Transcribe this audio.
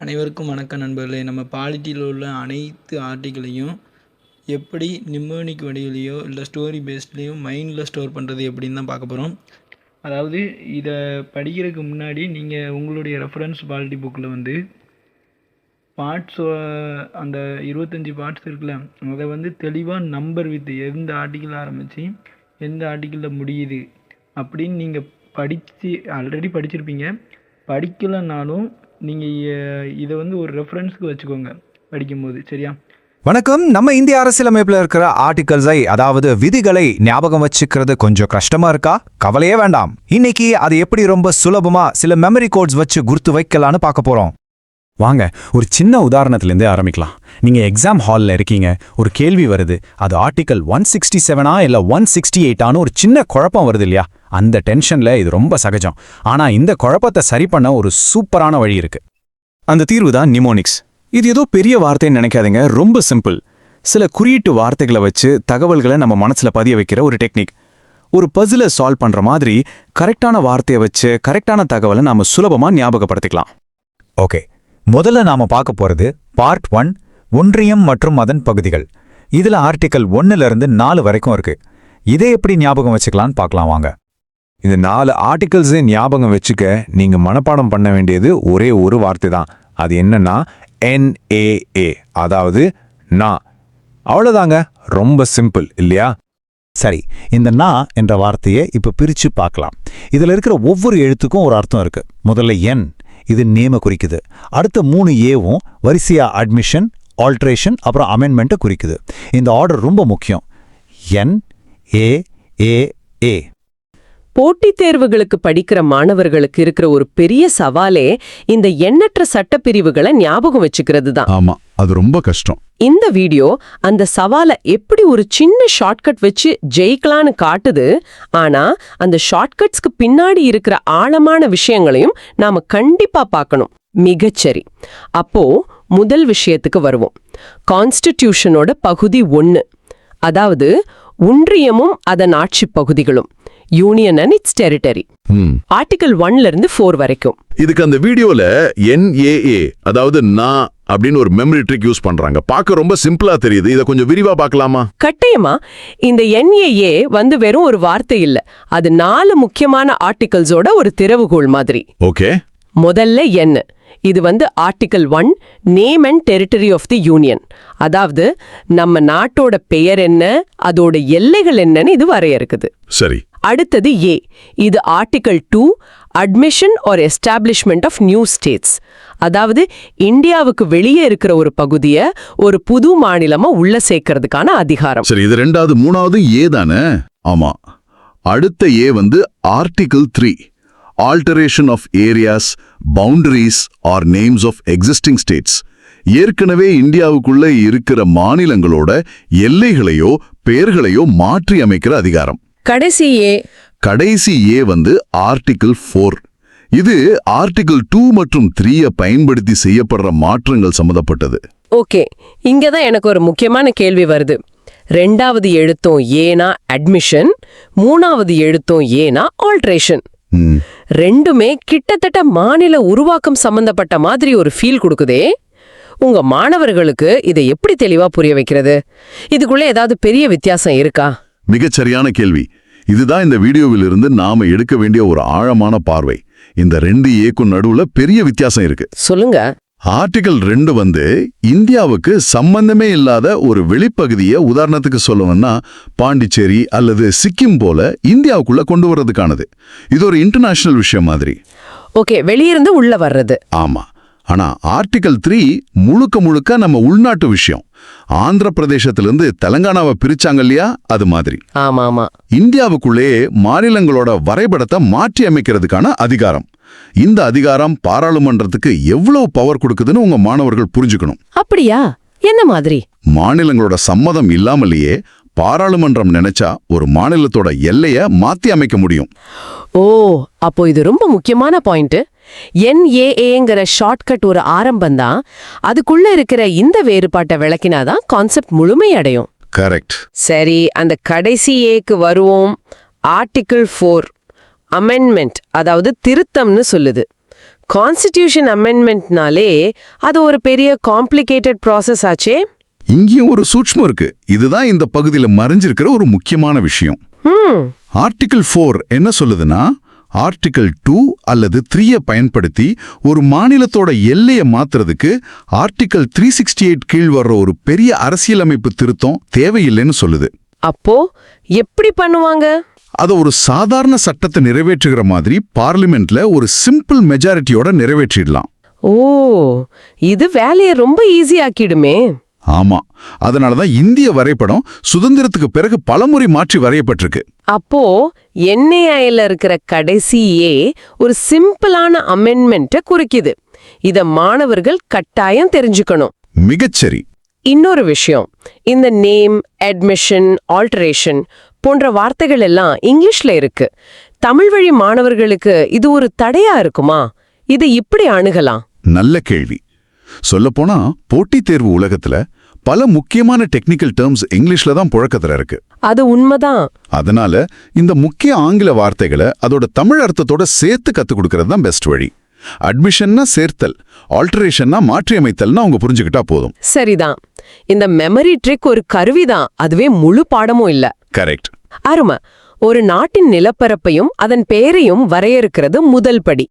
அனைவருக்கும் வணக்கம் நண்பர்களே. நம்ம பாலிட்டியில் உள்ள அனைத்து ஆர்டிக்கலையும் எப்படி நிமோனிக் வடிவிலையோ இல்லை ஸ்டோரி பேஸ்ட்லேயோ மைண்டில் ஸ்டோர் பண்ணுறது எப்படின்னு தான் பார்க்க போகிறோம். அதாவது இதை படிக்கிறதுக்கு முன்னாடி நீங்கள் உங்களுடைய ரெஃபரன்ஸ் பாலிட்டி புக்கில் பார்ட்ஸ் அந்த 25 பார்ட்ஸ் இருக்குல்ல, அதை தெளிவாக நம்பர் வித் எந்த ஆர்டிக்கிள் ஆரம்பித்து எந்த ஆர்டிக்கிளில் முடியுது அப்படின்னு நீங்கள் ஆல்ரெடி படிச்சிருப்பீங்க. படிக்கலைன்னாலும் நீங்கள் இதை ஒரு ரெஃபரன்ஸ்க்கு வச்சுக்கோங்க படிக்கும்போது, சரியா? வணக்கம். நம்ம இந்திய அரசியலமைப்புல இருக்கிற ஆர்டிகல்ஸை, அதாவது விதிகளை ஞாபகம் வச்சுக்கிறது கொஞ்சம் கஷ்டமா இருக்கா? கவலையே வேண்டாம். இன்னைக்கு அது எப்படி ரொம்ப சுலபமா சில மெமரி கோட்ஸ் வச்சு குர்த்து வைக்கலான்னு பார்க்க போறோம். வாங்க, ஒரு சின்ன உதாரணத்திலேருந்தே ஆரம்பிக்கலாம். நீங்க எக்ஸாம் ஹாலில் இருக்கீங்க, ஒரு கேள்வி வருது. அது ஆர்டிகல் 167 இல்ல 168 ஒரு சின்ன குழப்பம் வருது இல்லையா? அந்த டென்ஷன்ல இது ரொம்ப சகஜம். ஆனா இந்த குழப்பத்தை சரி பண்ண ஒரு சூப்பரான வழி இருக்கு. அந்த தீர்வு தான் நிமோனிக்ஸ். இது ஏதோ பெரிய வார்த்தைன்னு நினைக்காதீங்க, ரொம்ப சிம்பிள். சில குறியீட்டு வார்த்தைகளை வச்சு தகவல்களை நம்ம மனசுல பதிய வைக்கிற ஒரு டெக்னிக். ஒரு பசிலை சால்வ் பண்ற மாதிரி கரெக்டான வார்த்தையை வச்சு கரெக்டான தகவலை நாம சுலபமா ஞாபகப்படுத்திக்கலாம். ஓகே, முதல்ல நாம பார்க்க போறது பார்ட் 1, ஒன்றியம் மற்றும் அதன் பகுதிகள். இதுல ஆர்டிகல் 1லிருந்து 4 வரைக்கும் இருக்கு. இதை எப்படி ஞாபகம் வச்சுக்கலான்னு பார்க்கலாம் வாங்க. இந்த 4 ஆர்டிகல்ஸை ஞாபகம் வச்சுக்க நீங்க மனப்பாடம் பண்ண வேண்டியது ஒரே ஒரு வார்த்தை தான். அது என்னன்னா NAA, அதாவது நான். அவ்வளவுதாங்க, ரொம்ப சிம்பிள் இல்லையா? சரி, இந்த நா என்ற வார்த்தையை இப்ப பிரிச்சு பார்க்கலாம். இதுல இருக்கிற ஒவ்வொரு எழுத்துக்கும் ஒரு அர்த்தம் இருக்கு. முதல்ல என், இது நேம குறிக்குது. அடுத்த 3 ஏவும் வரிசையா அட்மிஷன், ஆல்ட்ரேஷன், அப்புறம் அமெண்ட்மெண்ட்டை குறிக்குது. இந்த ஆர்டர் ரொம்ப முக்கியம். என் ஏ ஏ ஏ. போட்டித் தேர்வுகளுக்கு படிக்கிற மாணவர்களுக்கு இருக்கிற ஒரு பெரிய சவாலே இந்த எண்ணற்ற சட்டப்பிரிவுகளை ஞாபகம் வச்சுக்கிறது தான். ஆமா, அது ரொம்ப கஷ்டம். இந்த வீடியோ அந்த சவாலை எப்படி ஒரு சின்ன ஷார்ட்கட் வச்சு ஜெயிக்கலான்னு காட்டுது. ஆனா அந்த ஷார்ட்கட்ஸ்க்கு பின்னாடி இருக்கிற ஆழமான விஷயங்களையும் நாம கண்டிப்பா பார்க்கணும். மிகச்சரி. அப்போ முதல் விஷயத்துக்கு வருவோம். கான்ஸ்டிடியூஷனோட பகுதி 1, அதாவது ஒன்றியமும் அதன் ஆட்சி பகுதிகளும், union and its territory. Article 1லிருந்து 4 வரைக்கும். இதுக்கு அந்த வீடியோல NAA, அதாவது நான் அப்படின்னு ஒரு மெமரி ட்ரிக் யூஸ் பண்றாங்க. பார்க்க ரொம்ப சிம்பிளா தெரியுது. இத கொஞ்சம் விரிவா பார்க்கலாமா? கட்டாயமா. இந்த NAA வெறும் ஒரு வார்த்தை இல்ல, அது 4 முக்கியமான ஆர்டிகல்ஸோட ஒரு திறவுகோல் மாதிரி. ஓகே. முதல்ல என்ன? இது article 1, name and territory of the union. அதாவது நம்ம நாட்டோட பெயர் என்ன, அதோட எல்லைகள் என்னன்னு இது வரையறுக்குது. சரி. அடுத்தது ஏ. இது article 2, admission or establishment of new states. அதாவது இந்தியாவுக்கு வெளியே இருக்கிற ஒரு பகுதியை ஒரு புது மாநிலமா உள்ள சேர்க்கறதுக்கான அதிகாரம். சரி, இது ரெண்டாவது. மூணாவது ஏ தானே? ஆமா. அடுத்த A article 3, alteration of areas, boundaries or names of existing states. ஏற்கனவே இந்தியாவுக்குள்ள இருக்கிற மாநிலங்களோட எல்லைகளையோ பெயர்களையோ மாற்றி அமைக்கிற அதிகாரம். கடைசி ஏ ஆர்டிகல் 4. இது ஆர்டிகல் 2 மற்றும் 3 பயன்படுத்தி செய்யப்படுற மாற்றங்கள் சம்பந்தப்பட்டது. ஓகே, இங்கதான் எனக்கு ஒரு முக்கியமான கேள்வி வருது. 2வது எழுத்தும் ஏனா அட்மிஷன், 3வது எழுத்தும் ஏனா ஆல்ட்ரேஷன். ரெண்டுமே கிட்டத்தட்ட மாநில உருவாக்கம் சம்பந்தப்பட்ட மாதிரி ஒரு ஃபீல் கொடுக்குதே. உங்க மாணவர்களுக்கு இதை எப்படி தெளிவா புரிய வைக்கிறது? இதுக்குள்ள ஏதாவது பெரிய வித்தியாசம் இருக்கா? மிகச்சரியான கேள்வி. இதுதான் இந்த வீடியோவில் இருந்து நாம எடுக்க வேண்டிய ஒரு ஆழமான பார்வை. இந்த 2 ஏக்கும் நடுவுல பெரிய வித்தியாசம் இருக்கு. சொல்லுங்க. ஆர்டிகல் 2 இந்தியாவுக்கு சம்பந்தமே இல்லாத ஒரு வெளிப்பகுதியை, உதாரணத்துக்கு சொல்லணும்னா பாண்டிச்சேரி அல்லது சிக்கிம் போல இந்தியாவுக்குள்ள கொண்டு வர்றதுக்கானது. இது ஒரு இன்டர்நேஷனல் விஷயம் மாதிரி. ஓகே, வெளியிருந்து உள்ள வர்றது. ஆமா. ஆனா ஆர்டிகல் 3 முழுக்க நம்ம உள்நாட்டு விஷயம். ஆந்திர பிரதேசத்திலிருந்து தெலங்கானாவை பிரிச்சாங்க இல்லையா, அது மாதிரி. ஆமா. இந்தியாவுக்குள்ளே மாநிலங்களோட வரைபடத்தை மாற்றி அமைக்கிறதுக்கான அதிகாரம். இந்த அதிகாரம் பாராளுமன்றத்துக்கு எவ்வளவு பவர் கொடுக்குதுன்னு உங்க மாணவர்கள் புரிஞ்சுக்கணும். அப்படியா? என்ன மாதிரி? மாநிலங்களோட சம்மதம் இல்லாமலேயே பாராளுமன்றம் நினைச்சா ஒரு மாநிலத்தோட எல்லைய மாத்தி அமைக்க முடியும். ஓ, அப்போ இது ரொம்ப முக்கியமான பாயிண்ட். NAAங்கிற ஷார்ட்கட் ஒரு ஆரம்பம்தான். அதுக்குள்ள இருக்கிற இந்த வேறுபாட்டை விளக்கினாதான் கான்செப்ட் முழுமையடையும். கரெக்ட். சரி, அந்த கடைசி ஏக்கு வருவோம். ஆர்டிகிள் 4, அமெண்ட்மெண்ட், அதாவது திருத்தம்னு சொல்லுது. கான்ஸ்டிடியூஷன் அமெண்ட்மெண்ட்னாலே அது ஒரு பெரிய காம்ப்ளிகேட்டட் ப்ராசஸ் ஆச்சே. இங்கேயும் ஒரு சூட்ச்மம் இருக்கு. இதுதான் இந்த பகுதியில் மறைஞ்சிருக்கிற ஒரு முக்கியமான விஷயம். ஆர்டிகிள் 4 என்ன சொல்லுதுன்னா, ஆர்டிகிள் 2 அல்லது 3 பயன்படுத்தி ஒரு மாநிலத்தோட எல்லையை மாத்துறதுக்கு ஆர்டிகிள் 368 கீழ் வர்ற ஒரு பெரிய அரசியலமைப்பு திருத்தம் தேவையில்லைன்னு சொல்லுது. அப்போ எப்படி பண்ணுவாங்க? அதை ஒரு சாதாரண சட்டத்தை நிறைவேற்றுகிற மாதிரி பார்லிமெண்ட்ல ஒரு சிம்பிள் மெஜாரிட்டியோட நிறைவேற்றிடலாம். ஓ, இது வேலையை ரொம்ப ஈஸி ஆக்கிடுமே. ஆமா, அதனாலதான் இந்திய வரைபடம் சுதந்திரத்துக்கு பிறகு பலமுறை மாற்றி வரையப்பட்டிருக்கு. அப்போ NAIல இருக்கிற கடைசியே ஒரு சிம்பிளான அமெண்ட்மெண்ட்டை குறிக்குது. இத மாணவர்கள் கட்டாயம் தெரிஞ்சுக்கணும். மிகச்சரி. இன்னொரு விஷயம், இந்த நேம், அட்மிஷன், ஆல்டரேஷன் போன்ற வார்த்தைகள் எல்லாம் இங்கிலீஷ்ல இருக்கு. தமிழ் வழி மாணவர்களுக்கு இது ஒரு தடையா இருக்குமா? இதை இப்படி அணுகலாம்? நல்ல கேள்வி. சொல்லப்போனா போட்டித் தேர்வு உலகத்துல பல முக்கியமான டெக்னிக்கல் டேர்ம்ஸ் இங்கிலீஷ்ல தான் புழக்கத்துல இருக்கு. அது உண்மைதான். அதனால இந்த முக்கிய ஆங்கில வார்த்தைகளை அதோட தமிழ் அர்த்தத்தோட சேர்த்து கத்துக் கொடுக்கறது தான் பெஸ்ட் வழி. அட்மிஷன்னா சேர்த்தல், ஆல்டரேஷன்னா மாற்றியமைத்தல்னா அவங்க புரிஞ்சுக்கிட்டா போதும். சரிதான். இந்த மெமரி ட்ரிக் ஒரு கருவிதான், அதுவே முழு பாடமும் இல்ல. கரெக்ட். அருமை. ஒரு நாட்டின் நிலப்பரப்பையும் அதன் பெயரையும் வரையறுக்கிறது முதல் படி.